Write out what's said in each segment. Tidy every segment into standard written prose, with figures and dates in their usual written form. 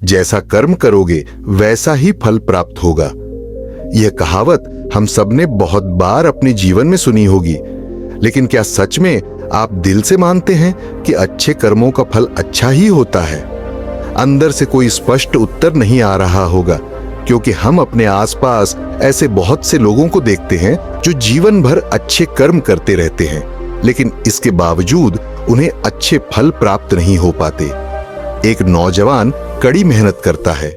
जैसा कर्म करोगे वैसा ही फल प्राप्त होगा। यह कहावत हम सबने बहुत बार अपने जीवन में सुनी होगी, लेकिन क्या सच में आप दिल से मानते हैं कि अच्छे कर्मों का फल अच्छा ही होता है? अंदर से कोई स्पष्ट उत्तर नहीं आ रहा होगा, क्योंकि हम अपने आसपास ऐसे बहुत से लोगों को देखते हैं जो जीवन भर अच्छे कर्म करते रहते हैं, लेकिन इसके बावजूद उन्हें अच्छे फल प्राप्त नहीं हो पाते। एक नौजवान कड़ी मेहनत करता है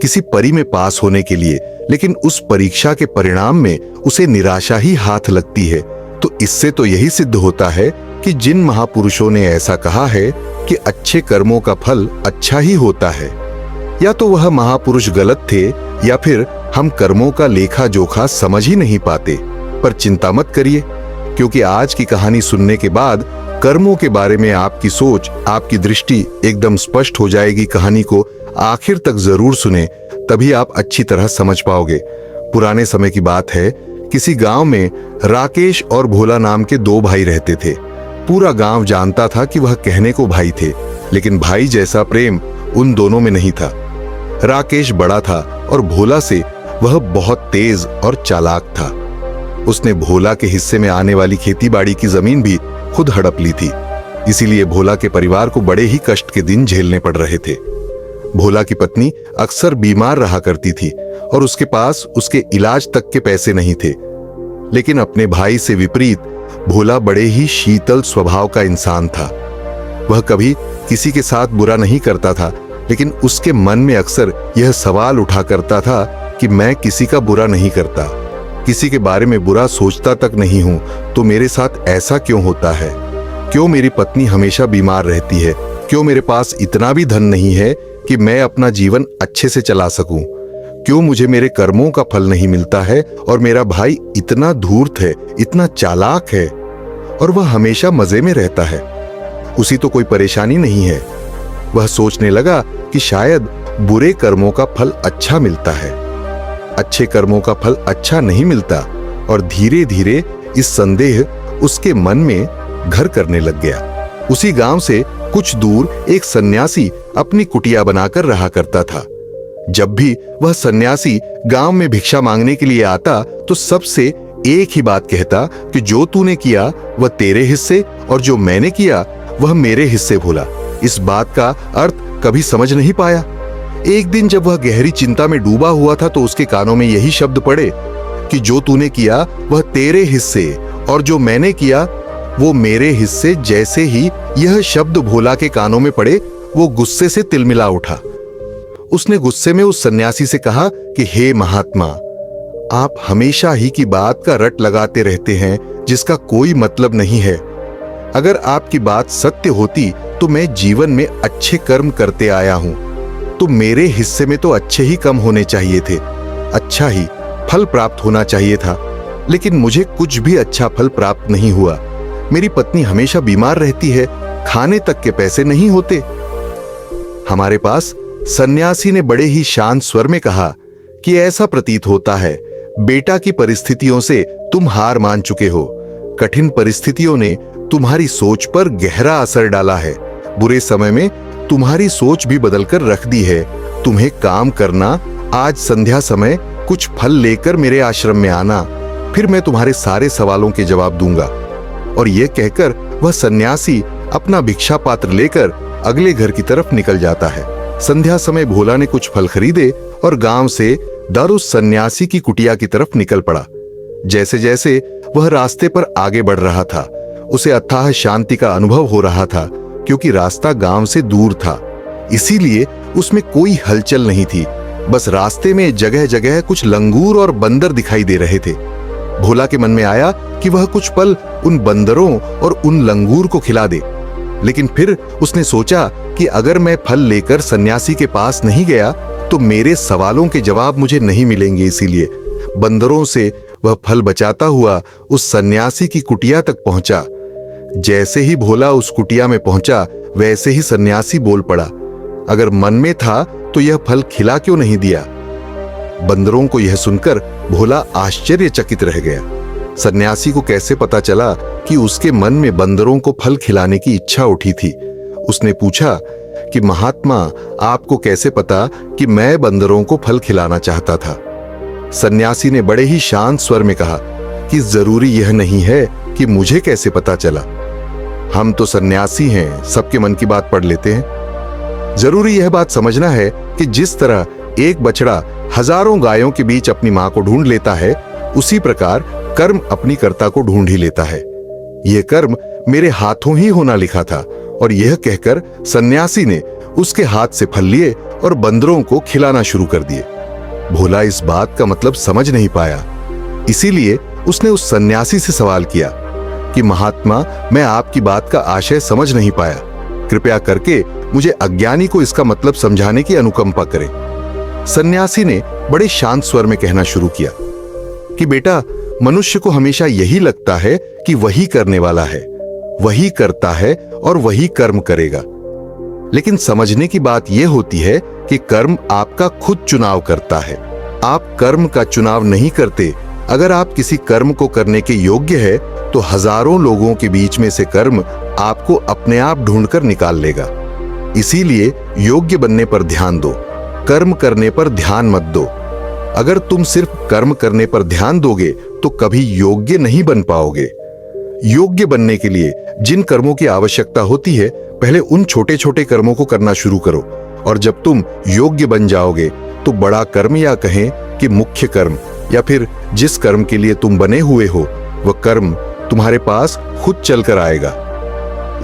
किसी परी में पास होने के लिए, लेकिन उस परीक्षा के परिणाम में उसे निराशा ही हाथ लगती है। तो इससे तो यही सिद्ध होता है कि जिन महापुरुषों ने ऐसा कहा है कि अच्छे कर्मों का फल अच्छा ही होता है, या तो वह महापुरुष गलत थे या फिर हम कर्मों का लेखा जोखा समझ ही नहीं पाते। पर चिंता मत करिए, क्योंकि आज की कहानी सुनने के बाद कर्मों के बारे में आपकी सोच, आपकी दृष्टि एकदम स्पष्ट हो जाएगी। कहानी को आखिर तक जरूर सुने, तभी आप अच्छी तरह समझ पाओगे। पुराने समय की बात है, किसी गांव में राकेश और भोला नाम के दो भाई रहते थे। पूरा गांव जानता था कि वह कहने को भाई थे, लेकिन भाई जैसा प्रेम उन दोनों में नहीं था। राकेश बड़ा था और भोला से वह बहुत तेज और चालाक था। उसने भोला के हिस्से में आने वाली खेतीबाड़ी की जमीन भी खुद हड़प ली थी। इसीलिए भोला के परिवार को बड़े ही कष्ट के दिन झेलने पड़ रहे थे। भोला की पत्नी अक्सर बीमार रहा करती थी और उसके पास उसके इलाज तक के पैसे नहीं थे। लेकिन अपने भाई से विपरीत भोला बड़े ही शीतल स्वभाव का इंसान था। वह कभी किसी के साथ बुरा नहीं करता था, लेकिन उसके मन में अक्सर यह सवाल उठा करता था कि मैं किसी का बुरा नहीं करता, किसी के बारे में बुरा सोचता तक नहीं हूं, तो मेरे साथ ऐसा क्यों होता है? क्यों मेरी पत्नी हमेशा बीमार रहती है? क्यों मेरे पास इतना भी धन नहीं है कि मैं अपना जीवन अच्छे से चला सकूं? क्यों मुझे मेरे कर्मों का फल नहीं मिलता है और मेरा भाई इतना धूर्त है, इतना चालाक है और वह हमेशा मजे में रहता है? उसी तो कोई परेशानी नहीं है। वह सोचने लगा कि शायद बुरे कर्मों का फल अच्छा मिलता है, अच्छे कर्मों का फल अच्छा नहीं मिलता। और धीरे धीरे इस संदेह उसके मन में घर करने लग गया। उसी गांव से कुछ दूर एक सन्यासी अपनी कुटिया बनाकर रहा करता था। जब भी वह सन्यासी गांव में भिक्षा मांगने के लिए आता तो सबसे एक ही बात कहता कि जो तूने किया वह तेरे हिस्से और जो मैंने किया वह मेरे हिस्से। भोला इस बात का अर्थ कभी समझ नहीं पाया। एक दिन जब वह गहरी चिंता में डूबा हुआ था तो उसके कानों में यही शब्द पड़े कि जो तूने किया वह तेरे हिस्से और जो मैंने किया वो मेरे हिस्से। जैसे ही यह शब्द भोला के कानों में पड़े वो गुस्से से तिलमिला उठा। उसने गुस्से में उस सन्यासी से कहा कि हे महात्मा, आप हमेशा ही की बात का रट लगाते रहते हैं जिसका कोई मतलब नहीं है। अगर आपकी बात सत्य होती तो मैं जीवन में अच्छे कर्म करते आया हूं, तो मेरे हिस्से में तो अच्छे ही कम होने चाहिए थे, अच्छा ही फल प्राप्त होना चाहिए था। लेकिन मुझे कुछ भी अच्छा फल प्राप्त नहीं हुआ। मेरी पत्नी हमेशा बीमार रहती है, खाने तक के पैसे नहीं होते। हमारे पास सन्यासी ने बड़े ही शांत स्वर में कहा कि ऐसा प्रतीत होता है बेटा की परिस्थितियों से तुम हार मान चुके हो। कठिन परिस्थितियों ने तुम्हारी सोच पर गहरा असर डाला है। बुरे समय में तुम्हारी सोच भी बदलकर रख दी है। तुम्हें काम करना, आज संध्या समय कुछ फल लेकर मेरे आश्रम में आना, फिर मैं तुम्हारे सारे सवालों के जवाब दूंगा। और यह कहकर वह सन्यासी अपना भिक्षा पात्र लेकर अगले घर की तरफ निकल जाता है। संध्या समय भोला ने कुछ फल खरीदे और गांव से दर उस सन्यासी की कुटिया की तरफ निकल पड़ा। जैसे जैसे वह रास्ते पर आगे बढ़ रहा था उसे अथाह शांति का अनुभव हो रहा था, क्योंकि रास्ता गांव से दूर था, इसीलिए उसमें कोई हलचल नहीं थी। बस रास्ते में जगह जगह कुछ लंगूर और बंदर दिखाई दे रहे थे। भोला के मन में आया कि वह कुछ पल उन बंदरों और उन लंगूर को खिला दे। लेकिन फिर उसने सोचा कि अगर मैं फल लेकर सन्यासी के पास नहीं गया तो मेरे सवालों के जवाब मुझे नहीं मिलेंगे। इसीलिए बंदरों से वह फल बचाता हुआ उस सन्यासी की कुटिया तक पहुंचा। जैसे ही भोला उस कुटिया में पहुंचा वैसे ही सन्यासी बोल पड़ा, अगर मन में था तो यह फल खिला क्यों नहीं दिया? बंदरों को यह सुनकर भोला आश्चर्यचकित रह गया। सन्यासी को कैसे पता चला कि उसके मन में बंदरों को फल खिलाने की इच्छा उठी थी? उसने पूछा कि महात्मा, आपको कैसे पता कि मैं बंदरों को फल खिलाना चाहता था? सन्यासी ने बड़े ही शांत स्वर में कहा कि जरूरी यह नहीं है कि मुझे कैसे पता चला। हम तो सन्यासी हैं, सबके मन की बात पढ़ लेते हैं। जरूरी यह बात समझना है कि जिस तरह एक बछड़ा हजारों गायों के बीच अपनी मां को ढूंढ लेता है, उसी प्रकार कर्म अपनी कर्ता को ढूंढ ही लेता है। यह कर्म मेरे हाथों ही होना लिखा था। और यह कहकर सन्यासी ने उसके हाथ से फल लिए और बंदरों को खिलाना शुरू कर दिए। भोला इस बात का मतलब समझ नहीं पाया, इसीलिए उसने उस सन्यासी से सवाल किया कि महात्मा, मैं आपकी बात का आशय समझ नहीं पाया, कृपया करके मुझे अज्ञानी को इसका मतलब समझाने की अनुकंपा करें। सन्यासी ने बड़े शांत स्वर में कहना शुरू किया कि बेटा, मनुष्य को हमेशा यही लगता है कि वही करने वाला है, वही करता है और वही कर्म करेगा। लेकिन समझने की बात यह होती है कि कर्म आपका खुद चुनाव करता है। आप कर्म का चुनाव नहीं करते। अगर आप किसी कर्म को करने के योग्य है तो हजारों लोगों के बीच में से कर्म आपको अपने आप ढूंढकर निकाल लेगा। इसीलिए योग्य बनने पर ध्यान दो, कर्म करने पर ध्यान मत दो। अगर तुम सिर्फ कर्म करने पर ध्यान दोगे तो कभी योग्य नहीं बन पाओगे। योग्य बनने के लिए जिन कर्मों की आवश्यकता होती है, पहले उन छोटे छोटे कर्मों को करना शुरू करो, और जब तुम योग्य बन जाओगे तो बड़ा कर्म, या कहें कि मुख्य कर्म, या फिर जिस कर्म के लिए तुम बने हुए हो वह कर्म तुम्हारे पास खुद चलकर आएगा।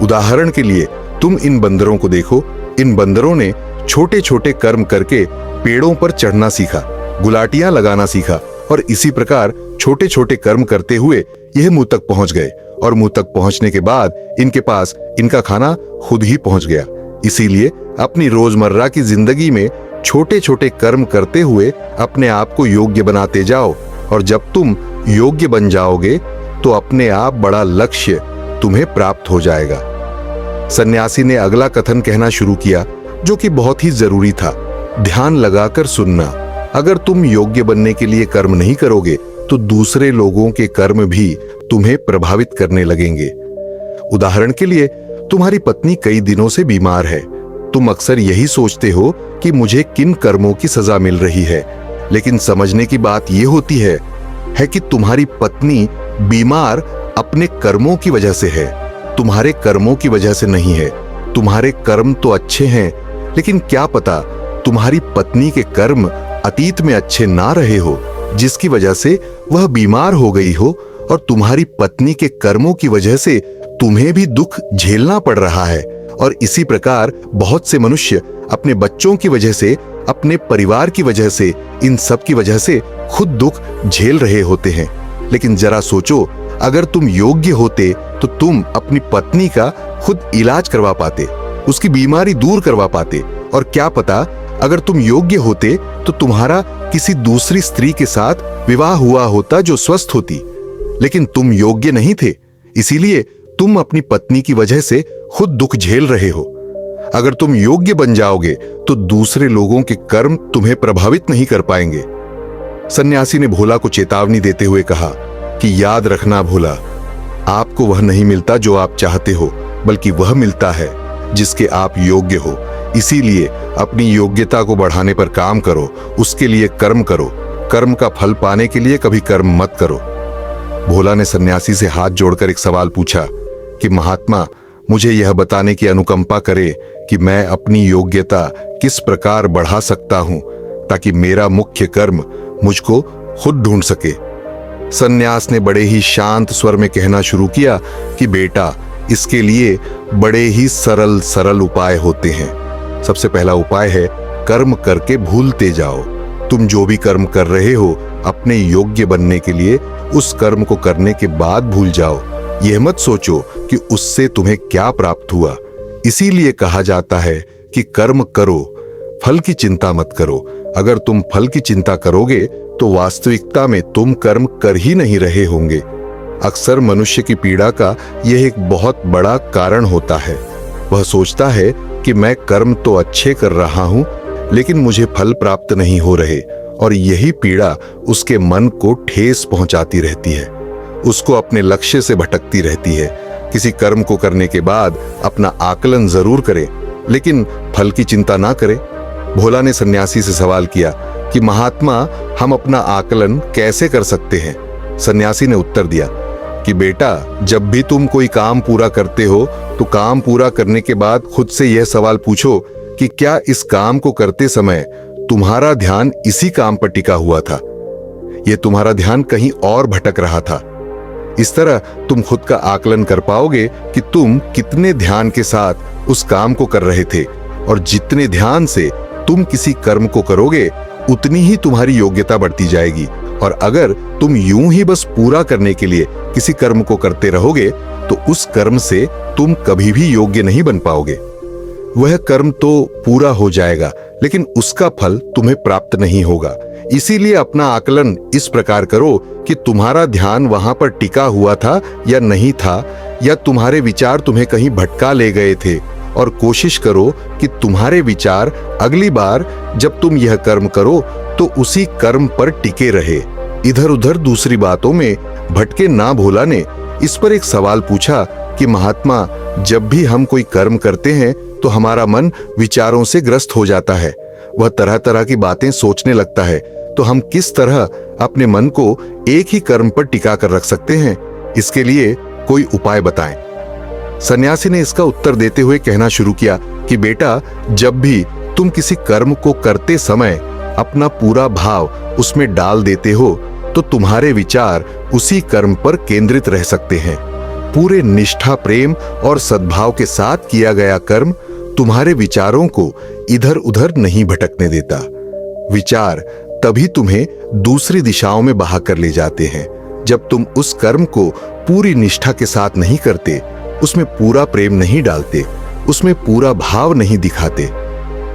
उदाहरण के लिए तुम इन बंदरों को देखो। इन बंदरों ने छोटे छोटे कर्म करके पेड़ों पर चढ़ना सीखा, गुलाटियां लगाना सीखा, और इसी प्रकार छोटे छोटे कर्म करते हुए यह मुंह तक पहुंच गए, और मुंह तक पहुंचने के बाद इनके पास इनका खाना खुद ही पहुंच गया। इसीलिए अपनी रोजमर्रा की जिंदगी में छोटे छोटे कर्म करते हुए अपने आप को योग्य बनाते जाओ, और जब तुम योग्य बन जाओगे तो अपने आप बड़ा लक्ष्य तुम्हें प्राप्त हो जाएगा। सन्यासी ने अगला कथन कहना शुरू किया, जो कि बहुत ही जरूरी था। ध्यान लगाकर सुनना। अगर तुम योग्य बनने के लिए कर्म नहीं करोगे तो दूसरे लोगों के कर्म भी तुम्हें प्रभावित करने लगेंगे। उदाहरण के लिए, तुम्हारी पत्नी कई दिनों से बीमार है। तुम अक्सर यही सोचते हो कि मुझे किन कर्मों की सजा मिल रही है, लेकिन समझने की बात यह होती है कि तुम्हारी पत्नी बीमार अपने कर्मों की वजह से है, तुम्हारे कर्मों की वजह से नहीं है। तुम्हारे कर्म तो अच्छे हैं, लेकिन क्या पता तुम्हारी पत्नी के कर्म अतीत में अच्छे ना रहे हो, जिसकी वजह से वह बीमार हो गई हो, और तुम्हारी पत्नी के कर्मों की वजह से तुम्हें भी दुख झेलना पड़ रहा है। और इसी प्रकार बहुत से मनुष्य अपने बच्चों की वजह से, अपने परिवार की वजह से, इन सब की वजह से खुद दुख झेल रहे होते हैं। लेकिन जरा सोचो, अगर तुम योग्य होते तो तुम अपनी पत्नी का खुद इलाज करवा पाते, उसकी बीमारी दूर करवा पाते, और क्या पता अगर तुम योग्य होते तो तुम्हारा किसी दूसरी स्त्री के साथ विवाह हुआ होता जो स्वस्थ होती। लेकिन तुम योग्य नहीं थे, इसीलिए तुम अपनी पत्नी की वजह से खुद दुख झेल रहे हो। अगर तुम योग्य बन जाओगे तो दूसरे लोगों के कर्म तुम्हें प्रभावित नहीं कर पाएंगे। सन्यासी ने भोला को चेतावनी देते हुए कहा कि याद रखना भोला, आपको वह नहीं मिलता जो आप चाहते हो, बल्कि वह मिलता है जिसके आप योग्य हो। इसीलिए अपनी योग्यता को बढ़ाने पर काम करो, उसके लिए कर्म करो। कर्म का फल पाने के लिए कभी कर्म मत करो। भोला ने सन्यासी से हाथ जोड़कर एक सवाल पूछा कि महात्मा, मुझे यह बताने की अनुकंपा करे कि मैं अपनी योग्यता किस प्रकार बढ़ा सकता हूं ताकि मेरा मुख्य कर्म मुझको खुद ढूंढ सके। सन्यास ने बड़े ही शांत स्वर में कहना शुरू किया कि बेटा, इसके लिए बड़े ही सरल सरल उपाय होते हैं। सबसे पहला उपाय है कर्म करके भूलते जाओ। तुम जो भी कर्म कर रहे हो, अपने योग्य बनने के लिए उस कर्म को करने के बाद भूल जाओ। यह मत सोचो कि उससे तुम्हें क्या प्राप्त हुआ। इसीलिए कहा जाता है कि कर्म करो, फल की चिंता मत करो। अगर तुम फल की चिंता करोगे तो वास्तविकता में तुम कर्म कर ही नहीं रहे होंगे। अक्सर मनुष्य की पीड़ा का यह एक बहुत बड़ा कारण होता है। वह सोचता है कि मैं कर्म तो अच्छे कर रहा हूं, लेकिन मुझे फल प्राप्त नहीं हो रहे, और यही पीड़ा उसके मन को ठेस पहुंचाती रहती है, उसको अपने लक्ष्य से भटकती रहती है। किसी कर्म को करने के बाद अपना आकलन जरूर करें, लेकिन फल की चिंता ना करे। भोला ने सन्यासी से सवाल किया कि महात्मा, हम अपना आकलन कैसे कर सकते हैं? सन्यासी ने उत्तर दिया कि बेटा, जब भी तुम कोई काम पूरा करते हो तो काम पूरा करने के बाद खुद से यह सवाल पूछो कि क्या इस काम को करते समय तुम्हारा ध्यान इसी काम पर टिका हुआ था, यह तुम्हारा ध्यान कहीं और भटक रहा था। इस तरह तुम खुद का आकलन कर पाओगे कि तुम कितने ध्यान के साथ उस काम को कर रहे थे, और जितने ध्यान से तुम किसी कर्म को करोगे उतनी ही तुम्हारी योग्यता बढ़ती जाएगी। और अगर तुम यूं ही बस पूरा करने के लिए किसी कर्म को करते रहोगे तो उस कर्म से तुम कभी भी योग्य नहीं बन पाओगे। वह कर्म तो पूरा हो जाएगा लेकिन उसका फल तुम्हें प्राप्त नहीं होगा। इसीलिए अपना आकलन इस प्रकार करो कि तुम्हारा ध्यान वहां पर टिका हुआ था या नहीं था, या तुम्हारे विचार तुम्हें कहीं भटका ले गए थे, और कोशिश करो कि तुम्हारे विचार अगली बार जब तुम यह कर्म करो तो उसी कर्म पर टिके रहे, इधर उधर दूसरी बातों में भटके ना। भोला ने इस पर एक सवाल पूछा कि महात्मा, जब भी हम कोई कर्म करते हैं तो हमारा मन विचारों से ग्रस्त हो जाता है, वह तरह तरह की बातें सोचने लगता है, तो हम किस तरह अपने मन को एक ही कर्म पर टिका कर रख सकते हैं? इसके लिए कोई उपाय बताएं। सन्यासी ने इसका उत्तर देते हुए कहना शुरू किया कि बेटा, जब भी तुम किसी कर्म को करते समय अपना पूरा भाव उसमें डाल देते हो तो तुम्हारे विचार उसी कर्म पर केंद्रित रह सकते हैं। पूरे निष्ठा, प्रेम और सद्भाव के साथ किया गया कर्म तुम्हारे विचारों को इधर उधर नहीं भटकने देता। विचार तभी तुम्हें दूसरी दिशाओं में बहा कर ले जाते हैं जब तुम उस कर्म को पूरी निष्ठा के साथ नहीं करते, उसमें पूरा प्रेम नहीं डालते, उसमें पूरा भाव नहीं दिखाते।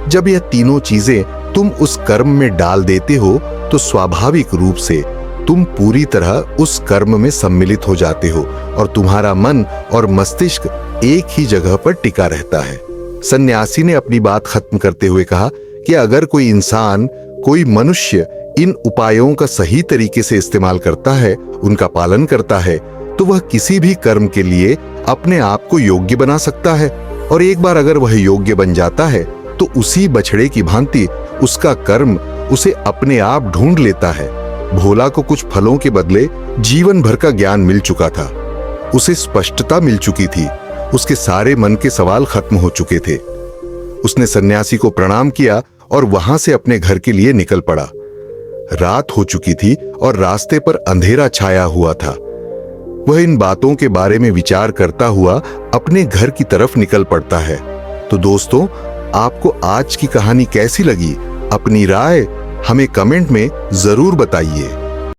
जब यह तीनों चीजें तुम उस कर्म में डाल देते हो तो स्वाभाविक रूप से तुम पूरी तरह उस कर्म में सम्मिलित हो जाते हो और तुम्हारा मन और मस्तिष्क एक ही जगह पर टिका रहता है। सन्यासी ने अपनी बात खत्म करते हुए कहा कि अगर कोई इंसान, कोई मनुष्य इन उपायों का सही तरीके से इस्तेमाल करता है, उनका पालन करता है, तो वह किसी भी कर्म के लिए अपने आप को योग्य बना सकता है। और एक बार अगर वह योग्य बन जाता है तो उसी बछड़े की भांति उसका कर्म उसे अपने आप ढूंढ लेता है। भोला को कुछ फलों के बदले जीवन भर का ज्ञान मिल चुका था, उसे स्पष्टता मिल चुकी थी, उसके सारे मन के सवाल खत्म हो चुके थे। उसने सन्यासी को प्रणाम किया और वहां से अपने घर के लिए निकल पड़ा। रात हो चुकी थी और रास्ते पर अंधेरा छाया हुआ था। वह इन बातों के बारे में विचार करता हुआ अपने घर की तरफ निकल पड़ता है। तो दोस्तों, आपको आज की कहानी कैसी लगी? अपनी राय हमें कमेंट में जरूर बताइए।